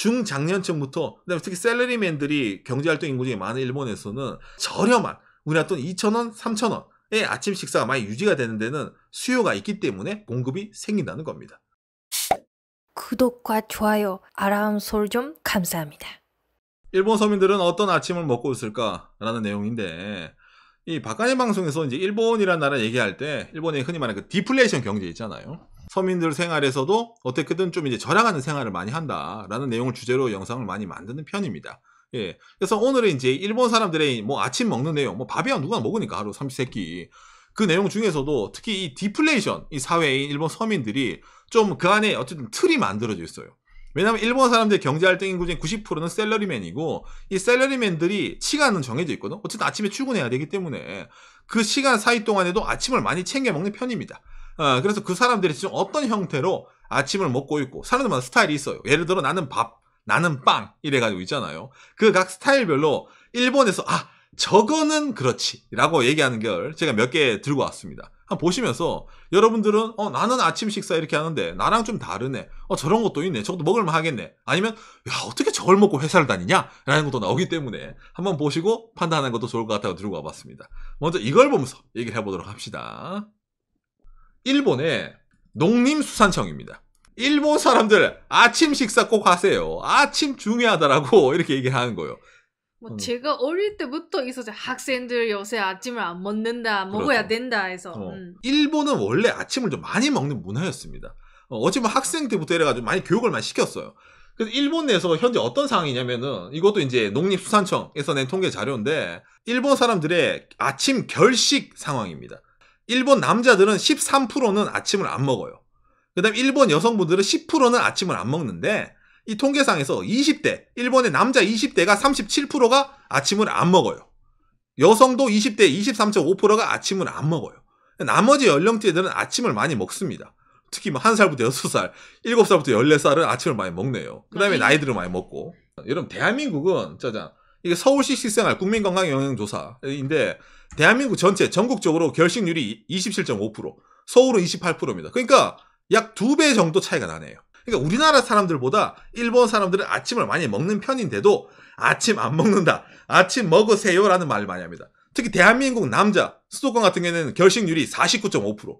중장년층부터 그다음에 특히 셀러리맨들이 경제활동 인구 중에 많은 일본에서는 저렴한 우리나라 돈 2,000원, 3,000원의 아침 식사가 많이 유지가 되는 데는 수요가 있기 때문에 공급이 생긴다는 겁니다. 구독과 좋아요, 알람 설정 감사합니다. 일본 서민들은 어떤 아침을 먹고 있을까라는 내용인데 이 박간의 방송에서 이제 일본이라는 나라 얘기할 때 일본의 흔히 말하는 그 디플레이션 경제 있잖아요. 서민들 생활에서도 어떻게든 좀 이제 절약하는 생활을 많이 한다라는 내용을 주제로 영상을 많이 만드는 편입니다. 예. 그래서 오늘은 이제 일본 사람들의 뭐 아침 먹는 내용, 뭐 밥이야 누구나 먹으니까 하루 30세끼. 그 내용 중에서도 특히 이 디플레이션, 이 사회의 일본 서민들이 좀 그 안에 어쨌든 틀이 만들어져 있어요. 왜냐하면 일본 사람들의 경제활동 인구 중에 90%는 셀러리맨이고 이 셀러리맨들이 시간은 정해져 있거든. 어쨌든 아침에 출근해야 되기 때문에 그 시간 사이 동안에도 아침을 많이 챙겨 먹는 편입니다. 그래서 그 사람들이 지금 어떤 형태로 아침을 먹고 있고 사람들마다 스타일이 있어요. 예를 들어 나는 밥, 나는 빵 이래가지고 있잖아요. 그 각 스타일별로 일본에서 저거는 그렇지 라고 얘기하는 걸 제가 몇 개 들고 왔습니다. 한번 보시면서 여러분들은 나는 아침 식사 이렇게 하는데 나랑 좀 다르네. 저런 것도 있네. 저것도 먹을만 하겠네. 아니면 야 어떻게 저걸 먹고 회사를 다니냐? 라는 것도 나오기 때문에 한번 보시고 판단하는 것도 좋을 것 같아서 들고 와봤습니다. 먼저 이걸 보면서 얘기를 해보도록 합시다. 일본의 농림수산청입니다. 일본 사람들 아침 식사 꼭 하세요. 아침 중요하다라고 이렇게 얘기하는 거예요. 뭐 제가 어릴 때부터 있어서 학생들 요새 아침을 안 먹는다, 먹어야 그렇죠. 된다 해서. 일본은 원래 아침을 좀 많이 먹는 문화였습니다. 어찌보면 학생 때부터 이래가지고 많이 교육을 많이 시켰어요. 그래서 일본 내에서 현재 어떤 상황이냐면은 이것도 이제 농림수산청에서 낸 통계 자료인데 일본 사람들의 아침 결식 상황입니다. 일본 남자들은 13%는 아침을 안 먹어요. 그 다음에 일본 여성분들은 10%는 아침을 안 먹는데 이 통계상에서 20대, 일본의 남자 20대가 37%가 아침을 안 먹어요. 여성도 20대 23.5%가 아침을 안 먹어요. 나머지 연령대들은 아침을 많이 먹습니다. 특히 뭐 1살부터 6살, 7살부터 14살은 아침을 많이 먹네요. 그 다음에 나이들을 많이 먹고. 여러분, 대한민국은, 짜잔. 이게 서울시 실생활 국민건강영양조사인데, 대한민국 전체, 전국적으로 결식률이 27.5%, 서울은 28%입니다. 그러니까 약 2배 정도 차이가 나네요. 그러니까 우리나라 사람들보다 일본 사람들은 아침을 많이 먹는 편인데도 아침 안 먹는다, 아침 먹으세요 라는 말을 많이 합니다. 특히 대한민국 남자, 수도권 같은 경우에는 결식률이 49.5%.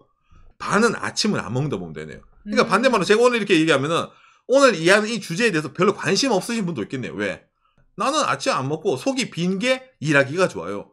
반은 아침을 안 먹는다 보면 되네요. 그러니까 반대말로 제가 오늘 이렇게 얘기하면은 오늘 이해하는 이 주제에 대해서 별로 관심 없으신 분도 있겠네요. 왜? 나는 아침 안 먹고 속이 빈 게 일하기가 좋아요.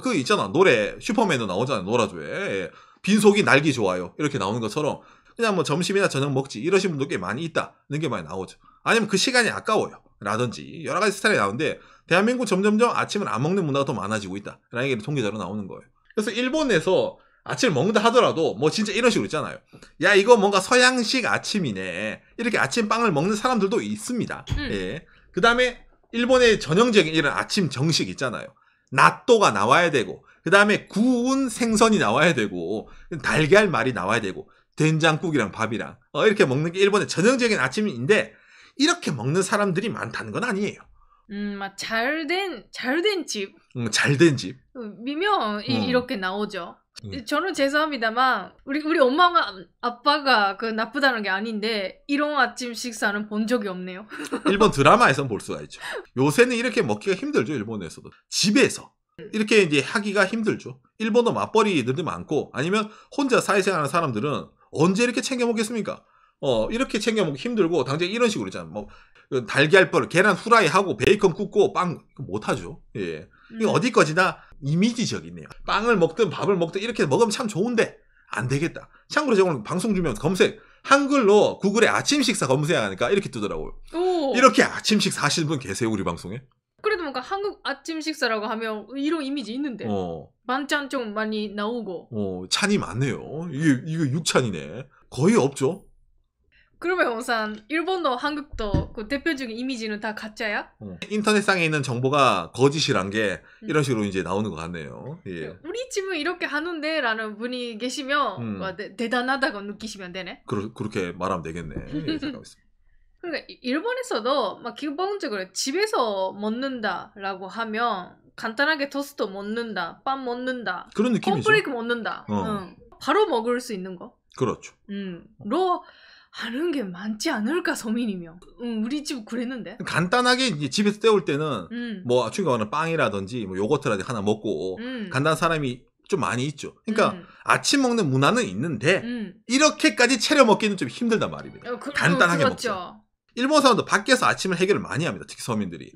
그 있잖아. 노래, 슈퍼맨도 나오잖아요. 놀아줘에. 빈 속이 날기 좋아요. 이렇게 나오는 것처럼 그냥 뭐 점심이나 저녁 먹지 이러신 분도 꽤 많이 있다는 게 많이 나오죠. 아니면 그 시간이 아까워요 라든지 여러 가지 스타일이 나오는데 대한민국 점점점 아침을 안 먹는 문화가 더 많아지고 있다 라는 게 통계자로 나오는 거예요. 그래서 일본에서 아침을 먹는다 하더라도 뭐 진짜 이런 식으로 있잖아요. 야 이거 뭔가 서양식 아침이네 이렇게 아침빵을 먹는 사람들도 있습니다. 예. 그 다음에 일본의 전형적인 이런 아침 정식 있잖아요. 나또가 나와야 되고 그 다음에 구운 생선이 나와야 되고 달걀말이 나와야 되고 된장국이랑 밥이랑 이렇게 먹는 게 일본의 전형적인 아침인데 이렇게 먹는 사람들이 많다는 건 아니에요. 막 잘된 집. 잘된 집. 이렇게 나오죠. 저는 죄송합니다만 우리 엄마가 아빠가 그 나쁘다는 게 아닌데 이런 아침 식사는 본 적이 없네요. 일본 드라마에선 볼 수가 있죠. 요새는 이렇게 먹기가 힘들죠. 일본에서도. 집에서. 이렇게 이제 하기가 힘들죠. 일본도 맞벌이들도 많고 아니면 혼자 사회생활하는 사람들은 언제 이렇게 챙겨 먹겠습니까? 이렇게 챙겨 먹기 힘들고 당장 이런 식으로 있잖아. 뭐 달걀벌, 계란 후라이 하고 베이컨 굽고 빵 못 하죠. 예. 이거 어디 거지나 이미지적이네요. 빵을 먹든 밥을 먹든 이렇게 먹으면 참 좋은데 안 되겠다. 참고로 제가 오늘 방송 주면 검색 한글로 구글에 아침 식사 검색하니까 이렇게 뜨더라고요. 이렇게 아침 식사 하시는 분 계세요 우리 방송에? 그래도 뭔가 한국 아침 식사라고 하면 이런 이미지 있는데 반찬 좀 많이 나오고 찬이 많네요. 이거 6찬이네. 거의 없죠. 그러면 우선 일본도 한국도 그 대표적인 이미지는 다 가짜야? 인터넷상에 있는 정보가 거짓이란 게 이런 식으로 이제 나오는 것 같네요. 예. 우리 집은 이렇게 하는데 라는 분이 계시면 대단하다고 느끼시면 되네. 그렇게 말하면 되겠네. 예, 생각했습니다. 그러니까 일본에서도 막 기본적으로 집에서 먹는다라고 하면 간단하게 토스트 먹는다, 빵 먹는다, 그런 느낌이죠. 콘프레이크 먹는다. 바로 먹을 수 있는 거. 그렇죠. 로 하는 게 많지 않을까 서민이면. 우리 집 그랬는데. 간단하게 이제 집에서 때울 때는 뭐 중요한 빵이라든지 뭐 요거트라든지 하나 먹고 간단한 사람이 좀 많이 있죠. 그러니까 아침 먹는 문화는 있는데 이렇게까지 차려 먹기는 좀 힘들단 말입니다. 간단하게 그렇죠. 먹자. 일본 사람도 밖에서 아침을 해결을 많이 합니다. 특히 서민들이.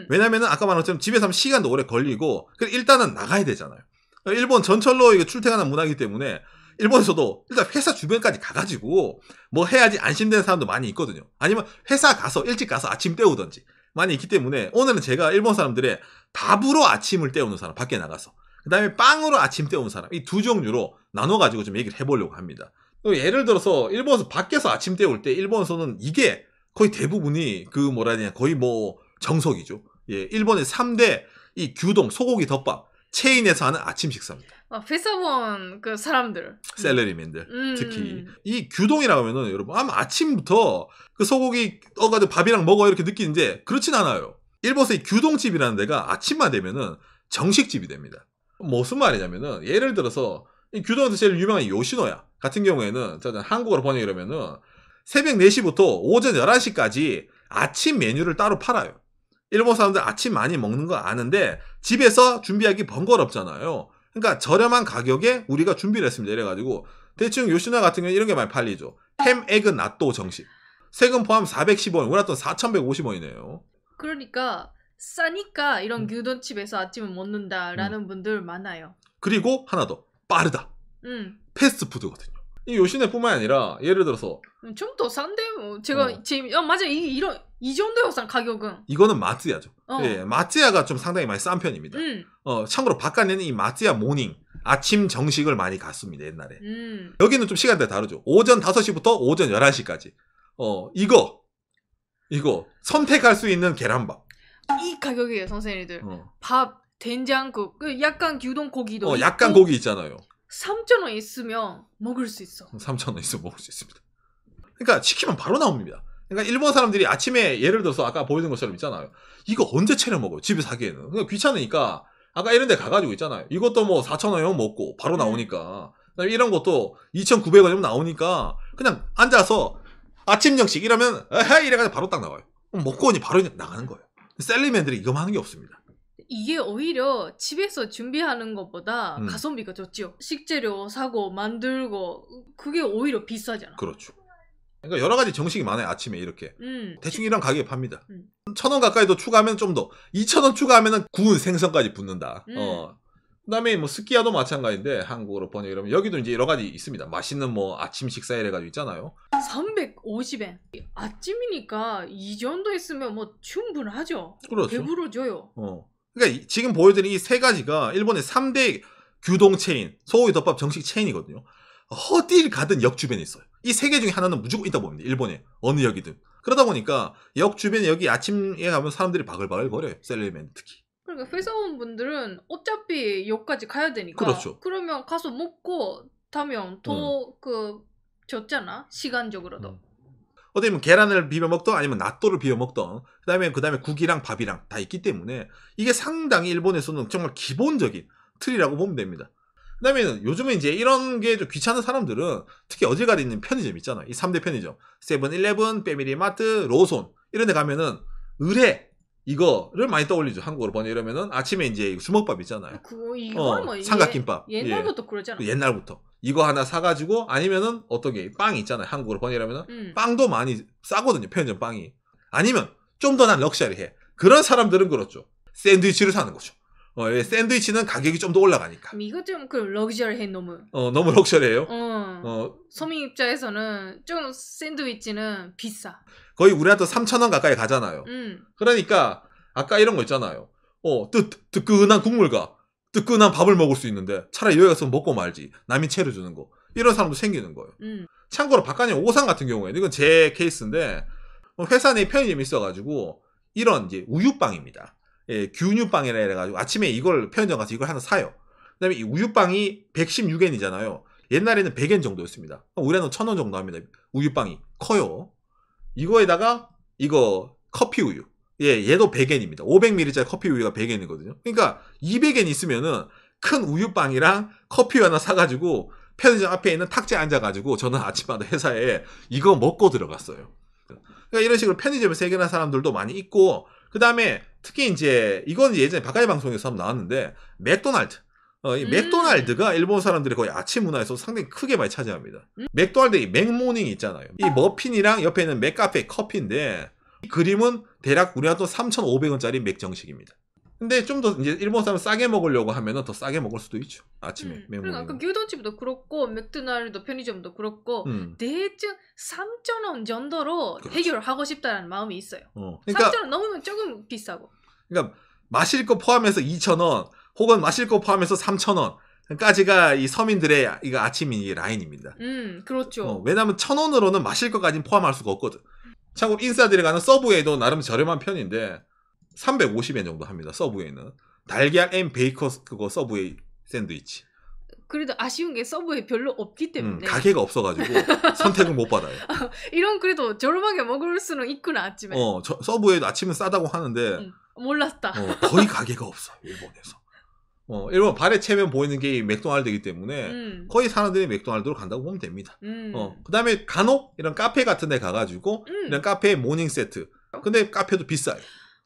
왜냐면은 아까 말한 것처럼 집에서 하면 시간도 오래 걸리고 일단은 나가야 되잖아요. 일본 전철로 이거 출퇴근하는 문화이기 때문에 일본에서도 일단 회사 주변까지 가가지고 뭐 해야지 안심되는 사람도 많이 있거든요. 아니면 회사 가서 일찍 가서 아침 때우든지 많이 있기 때문에 오늘은 제가 일본 사람들의 밥으로 아침을 때우는 사람 밖에 나가서 그 다음에 빵으로 아침 때우는 사람 이 두 종류로 나눠가지고 좀 얘기를 해보려고 합니다. 예를 들어서 일본에서 밖에서 아침 때울 때 일본에서는 이게 거의 대부분이 그 뭐라 해야 되냐 거의 뭐 정석이죠. 예, 일본의 3대 이 규동 소고기 덮밥 체인에서 하는 아침 식사입니다. 회사원 그 사람들 샐러리맨들 특히 이 규동이라고 하면은 여러분 아마 아침부터 그 소고기 떠가지고 밥이랑 먹어 이렇게 느끼는데 그렇진 않아요. 일본에서 이 규동집이라는 데가 아침만 되면은 정식집이 됩니다. 무슨 말이냐면은 예를 들어서 이 규동에서 제일 유명한 요시노야 같은 경우에는 한국어로 번역이라면은 새벽 4시부터 오전 11시까지 아침 메뉴를 따로 팔아요. 일본 사람들 아침 많이 먹는 거 아는데 집에서 준비하기 번거롭잖아요. 그러니까 저렴한 가격에 우리가 준비를 했습니다. 이래가지고 대충 요시노야 같은 경우는 이런 게 많이 팔리죠. 햄, 에그, 낫또 정식. 세금 포함 410원, 우리 돈 4,150원이네요. 그러니까 싸니까 이런 규동집에서 아침을 먹는다라는 분들 많아요. 그리고 하나 더 빠르다. 패스트푸드거든요. 이 요시노야뿐만 아니라 예를 들어서 좀 더 싼데 뭐 제가 지금 맞아 이 정도였어 가격은. 이거는 마츠야죠. 예, 마츠야가 좀 상당히 많이 싼 편입니다. 참고로 바깥에는 이 마츠야 모닝 아침 정식을 많이 갔습니다 옛날에. 여기는 좀 시간대가 다르죠. 오전 5시부터 오전 11시까지. 이거 선택할 수 있는 계란밥. 이 가격이에요 선생님들. 밥 된장국 약간 규동 고기도 약간 고기 있잖아요. 3,000원 있으면 먹을 수 있어. 3,000원 있으면 먹을 수 있습니다. 그러니까 시키면 바로 나옵니다. 그러니까 일본 사람들이 아침에 예를 들어서 아까 보여준 것처럼 있잖아요. 이거 언제 차려 먹어요? 집에서 하기에는. 그러니까 귀찮으니까 아까 이런 데 가가지고 있잖아요. 이것도 뭐 4,000원이면 먹고 바로 나오니까. 그다음에 이런 것도 2,900원이면 나오니까 그냥 앉아서 아침 정식 이러면 이래가지고 바로 딱 나와요. 먹고 오니 바로 나가는 거예요. 셀리맨들이 이거만 하는 게 없습니다. 이게 오히려 집에서 준비하는 것보다 가성비가 좋지요. 식재료 사고 만들고 그게 오히려 비싸잖아. 그렇죠. 그러니까 여러 가지 정식이 많아요. 아침에 이렇게 대충 이런 가격에 팝니다. 1,000원 가까이 더 추가하면 좀 더 2,000원 추가하면 구운 생선까지 붙는다. 그다음에 뭐 스키야도 마찬가지인데 한국어로 번역 이러면 여기도 이제 여러 가지 있습니다. 맛있는 뭐 아침 식사 이래가지고 있잖아요. 350엔. 아침이니까 이 정도 있으면 뭐 충분하죠. 그렇죠. 배부러져요. 그러니까 지금 보여드린 이 세 가지가 일본의 3대 규동 체인, 소고기 덮밥 정식 체인이거든요. 어딜 가든 역 주변에 있어요. 이 세 개 중에 하나는 무조건 있다 봅니다. 일본에 어느 역이든. 그러다 보니까 역 주변에 여기 아침에 가면 사람들이 바글바글 거려요. 셀러리맨 특히. 그러니까 회사원분들은 어차피 역까지 가야 되니까. 그렇죠. 그러면 가서 먹고 타면 더 좋잖아. 시간적으로도. 어떻게 보면 계란을 비벼 먹던 아니면 낫또를 비벼 먹던 그다음에 국이랑 밥이랑 다 있기 때문에 이게 상당히 일본에서는 정말 기본적인 틀이라고 보면 됩니다. 그다음에 요즘에 이제 이런 게 좀 귀찮은 사람들은 특히 어딜 가도 있는 편의점 있잖아요. 이 3대 편의점. 세븐일레븐, 패밀리마트, 로손 이런 데 가면은 의뢰 이거를 많이 떠올리죠. 한국어로 번역 이러면은 아침에 이제 주먹밥 있잖아요. 이거 뭐 삼각김밥. 옛날부터 그러잖아. 옛날부터. 이거 하나 사가지고 아니면은 어떤 게 빵이 있잖아요. 한국어로 번역이라면은 빵도 많이 싸거든요. 편의점 빵이. 아니면 좀 더 난 럭셔리해. 그런 사람들은 그렇죠. 샌드위치를 사는 거죠. 샌드위치는 가격이 좀 더 올라가니까. 이거 좀 그 럭셔리해 너무. 너무 럭셔리해요. 서민 입장에서는 좀 샌드위치는 비싸. 거의 우리한테 3,000원 가까이 가잖아요. 그러니까 아까 이런 거 있잖아요. 뜨끈한 국물과 뜨끈한 밥을 먹을 수 있는데 차라리 여기 가서 먹고 말지. 남이 차려주는 거. 이런 사람도 생기는 거예요. 참고로 바깥에 오산 같은 경우에는 이건 제 케이스인데 회사 내 편의점이 있어가지고 이런 이제 우유빵입니다. 규유빵이라 해가지고 아침에 이걸 편의점 가서 이걸 하나 사요. 그 다음에 이 우유빵이 116엔이잖아요. 옛날에는 100엔 정도였습니다. 우리는 1,000원 정도 합니다. 우유빵이 커요. 이거에다가 이거 커피 우유. 얘도 100엔입니다. 500ml짜리 커피 우유가 100엔이거든요. 그러니까 200엔 있으면은 큰 우유빵이랑 커피 하나 사가지고 편의점 앞에 있는 탁자에 앉아가지고 저는 아침마다 회사에 이거 먹고 들어갔어요. 그러니까 이런 식으로 편의점에서 해결한 사람들도 많이 있고, 그 다음에 특히 이제 이건 예전에 바카이 방송에서 한번 나왔는데 맥도날드. 이 맥도날드가 일본 사람들이 거의 아침 문화에서 상당히 크게 많이 차지합니다. 맥도날드 이 맥모닝이 있잖아요. 이 머핀이랑 옆에 있는 맥카페 커피인데 이 그림은 대략 우리나라 돈 3,500원짜리 맥정식입니다. 근데 좀 더 이제 일본 사람 싸게 먹으려고 하면은 더 싸게 먹을 수도 있죠. 아침에 맥모닝. 그러니까 그 규동집도 그렇고 맥도날드 편의점도 그렇고 대충 3,000원 정도로 그렇죠. 해결을 하고 싶다는 마음이 있어요. 그러니까 3,000원 넘으면 조금 비싸고. 그러니까 마실 거 포함해서 2,000원 혹은 마실 거 포함해서 3,000원까지가 이 서민들의 이거 아침 이 라인입니다. 그렇죠. 왜냐하면 1,000원으로는 마실 것까지는 포함할 수가 없거든. 참고로 인사들이 가는 서브웨이도 나름 저렴한 편인데 350엔 정도 합니다. 서브웨이는 달걀 앤 베이커 그거 서브웨이 샌드위치. 그래도 아쉬운 게 서브웨이 별로 없기 때문에 가게가 없어가지고 선택을 못 받아요. 이런 그래도 저렴하게 먹을 수는 있구나 아침에. 서브웨이도 아침은 싸다고 하는데 몰랐다. 거의 가게가 없어 일본에서. 일본 발에 채면 보이는 게 맥도날드이기 때문에 거의 사람들이 맥도날드로 간다고 보면 됩니다. 그 다음에 간혹 이런 카페 같은 데 가가지고 이런 카페 모닝 세트. 근데 카페도 비싸요.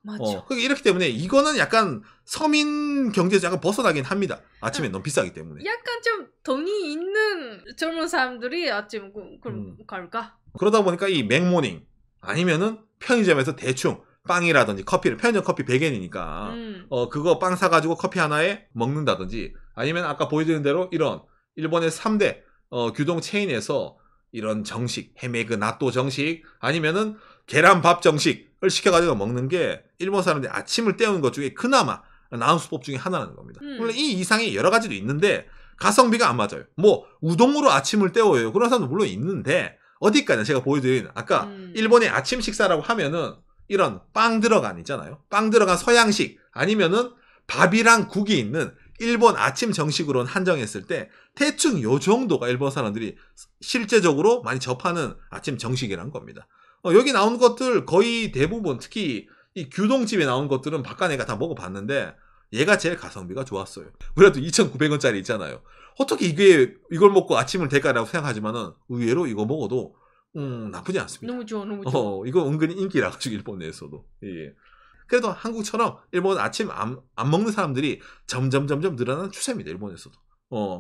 맞죠. 이렇기 때문에 이거는 약간 서민 경제에서 약간 벗어나긴 합니다. 아침에 너무 비싸기 때문에. 약간 좀 돈이 있는 젊은 사람들이 아침 그럼 갈까? 그러다 보니까 이 맥모닝 아니면은 편의점에서 대충 빵이라든지 커피를 편의점 커피 100엔이니까 그거 빵 사가지고 커피 하나에 먹는다든지 아니면 아까 보여드린 대로 이런 일본의 3대 규동 체인에서 이런 정식 해메그 나또 정식 아니면은 계란밥 정식을 시켜가지고 먹는 게 일본 사람들이 아침을 때우는 것 중에 그나마 나은 수법 중에 하나라는 겁니다. 물론 이 이상이 여러 가지도 있는데 가성비가 안 맞아요. 뭐 우동으로 아침을 때워요. 그런 사람도 물론 있는데 어디까지나 제가 보여드린 아까 일본의 아침 식사라고 하면은 이런 빵 들어간 있잖아요. 빵 들어간 서양식 아니면은 밥이랑 국이 있는 일본 아침 정식으로는 한정했을 때 대충 요 정도가 일본 사람들이 실제적으로 많이 접하는 아침 정식이란 겁니다. 여기 나온 것들 거의 대부분 특히 이 규동집에 나온 것들은 바깥 내가 다 먹어봤는데 얘가 제일 가성비가 좋았어요. 우리도 2,900원짜리 있잖아요. 어떻게 이걸 먹고 아침을 될까라고 생각하지만은 의외로 이거 먹어도 나쁘지 않습니다. 너무 좋아, 너무 좋아. 이거 은근히 인기라 가지고 일본 내에서도. 예. 그래도 한국처럼 일본 아침 안 먹는 사람들이 점점 늘어나는 추세입니다. 일본에서도.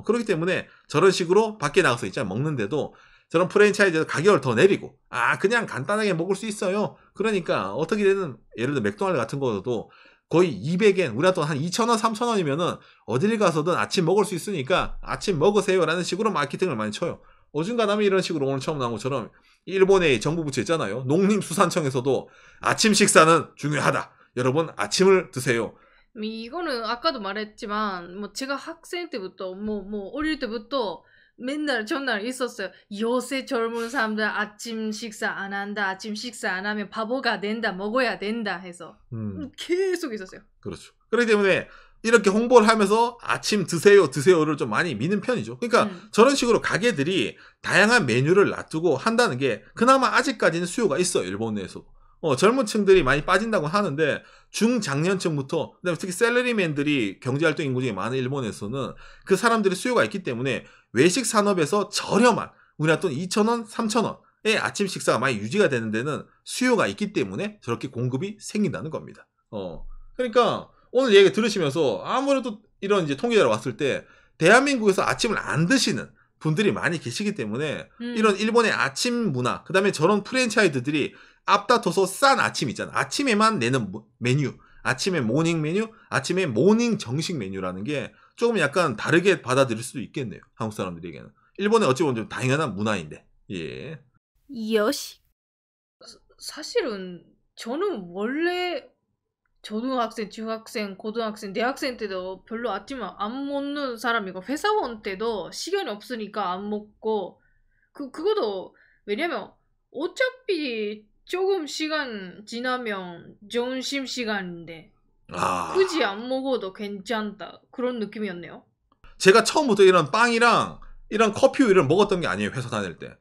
그렇기 때문에 저런 식으로 밖에 나가서 있잖아요. 먹는데도 저런 프랜차이즈에서 가격을 더 내리고 그냥 간단하게 먹을 수 있어요. 그러니까 어떻게든 예를 들어 맥도날드 같은 거도 거의 200엔 우리가 또 한 2,000원 3,000원이면은 어딜 가서든 아침 먹을 수 있으니까 아침 먹으세요 라는 식으로 마케팅을 많이 쳐요. 어중간하면 이런 식으로 오늘 처음 나온 것처럼 일본의 정부 부처 있잖아요. 농림수산청에서도 아침 식사는 중요하다. 여러분 아침을 드세요. 이거는 아까도 말했지만 뭐 제가 학생 때부터 뭐 어릴 때부터 맨날 전날 있었어요. 요새 젊은 사람들 아침 식사 안 한다. 아침 식사 안 하면 바보가 된다. 먹어야 된다 해서 계속 있었어요. 그렇죠. 그렇기 때문에 이렇게 홍보를 하면서 아침 드세요를 좀 많이 미는 편이죠. 그러니까 저런 식으로 가게들이 다양한 메뉴를 놔두고 한다는 게 그나마 아직까지는 수요가 있어요. 일본 내에서. 젊은 층들이 많이 빠진다고 하는데 중장년층부터 특히 셀러리맨들이 경제활동 인구 중에 많은 일본에서는 그 사람들의 수요가 있기 때문에 외식 산업에서 저렴한 우리나라 돈 2,000원, 3,000원의 아침 식사가 많이 유지가 되는 데는 수요가 있기 때문에 저렇게 공급이 생긴다는 겁니다. 그러니까 오늘 얘기 들으시면서 아무래도 이런 이제 통계자료 왔을 때 대한민국에서 아침을 안 드시는 분들이 많이 계시기 때문에 이런 일본의 아침 문화, 그 다음에 저런 프랜차이즈들이 앞다퉈서 싼 아침 있잖아. 아침에만 내는 메뉴, 아침에 모닝 메뉴, 아침에 모닝 정식 메뉴라는 게 조금 약간 다르게 받아들일 수도 있겠네요. 한국 사람들에게는. 일본에 어찌 보면 좀 당연한 문화인데. 예. 요시. 사실은 저는 원래 초등학생, 중학생, 고등학생, 대학생 때도 별로 아침을 안 먹는 사람이고 회사원 때도 시간이 없으니까 안 먹고 그것도 왜냐면 어차피 조금 시간 지나면 점심시간인데 굳이 안 먹어도 괜찮다 그런 느낌이었네요. 제가 처음부터 이런 빵이랑 이런 커피 우유를 먹었던 게 아니에요. 회사 다닐 때.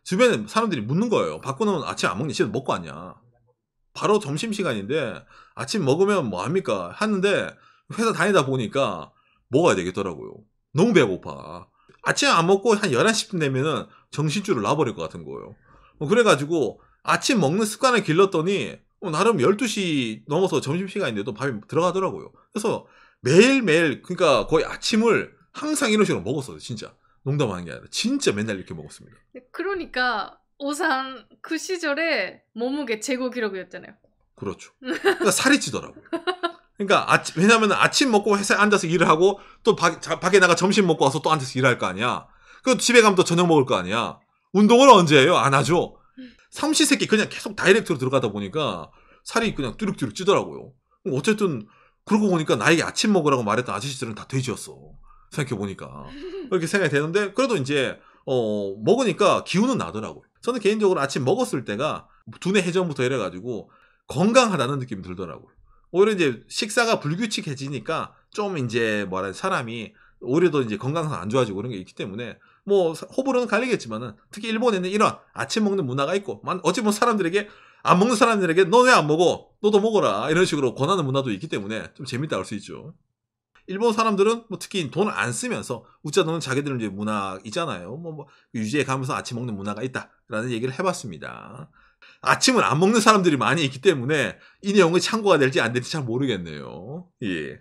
주변에 사람들이 묻는 거예요. 바꾸는 아침 안 먹니? 집에서 먹고 왔냐? 바로 점심시간인데 아침 먹으면 뭐합니까? 하는데 회사 다니다 보니까 먹어야 되겠더라고요. 너무 배고파. 아침 안 먹고 한 11시쯤 되면은 정신줄을 놔버릴 것 같은 거예요. 그래가지고 아침 먹는 습관을 길렀더니 나름 12시 넘어서 점심시간인데도 밥이 들어가더라고요. 그래서 매일매일 그러니까 거의 아침을 항상 이런 식으로 먹었어요. 진짜. 농담하는 게 아니라 진짜 맨날 이렇게 먹었습니다. 그러니까 오산 그 시절에 몸무게 최고 기록이었잖아요. 그렇죠. 그러니까 살이 찌더라고요. 그러니까 왜냐면 아침 먹고 회사에 앉아서 일을 하고 또 밖에 나가 점심 먹고 와서 또 앉아서 일할 거 아니야. 그 집에 가면 또 저녁 먹을 거 아니야. 운동을 언제 해요? 안 하죠. 삼시세끼 그냥 계속 다이렉트로 들어가다 보니까 살이 그냥 뚜룩뚜룩 찌더라고요. 어쨌든 그러고 보니까 나에게 아침 먹으라고 말했던 아저씨들은 다 돼지였어. 생각해보니까. 그렇게 생각이 되는데 그래도 이제 먹으니까 기운은 나더라고요. 저는 개인적으로 아침 먹었을 때가 두뇌 회전부터 이래가지고 건강하다는 느낌이 들더라고요. 오히려 이제 식사가 불규칙해지니까 좀 이제 사람이 오히려 더 이제 건강상 안 좋아지고 그런 게 있기 때문에 뭐 호불호는 갈리겠지만은 특히 일본에는 이런 아침 먹는 문화가 있고 어찌 보면 사람들에게 안 먹는 사람들에게 너 왜 안 먹어? 너도 먹어라 이런 식으로 권하는 문화도 있기 때문에 좀 재밌다 할 수 있죠. 일본 사람들은 뭐 특히 돈을 안 쓰면서 웃자 노는 자기들 이제 문화 있잖아요. 유지해 가면서 아침 먹는 문화가 있다라는 얘기를 해봤습니다. 아침을 안 먹는 사람들이 많이 있기 때문에 이 내용이 참고가 될지 안 될지 잘 모르겠네요. 예.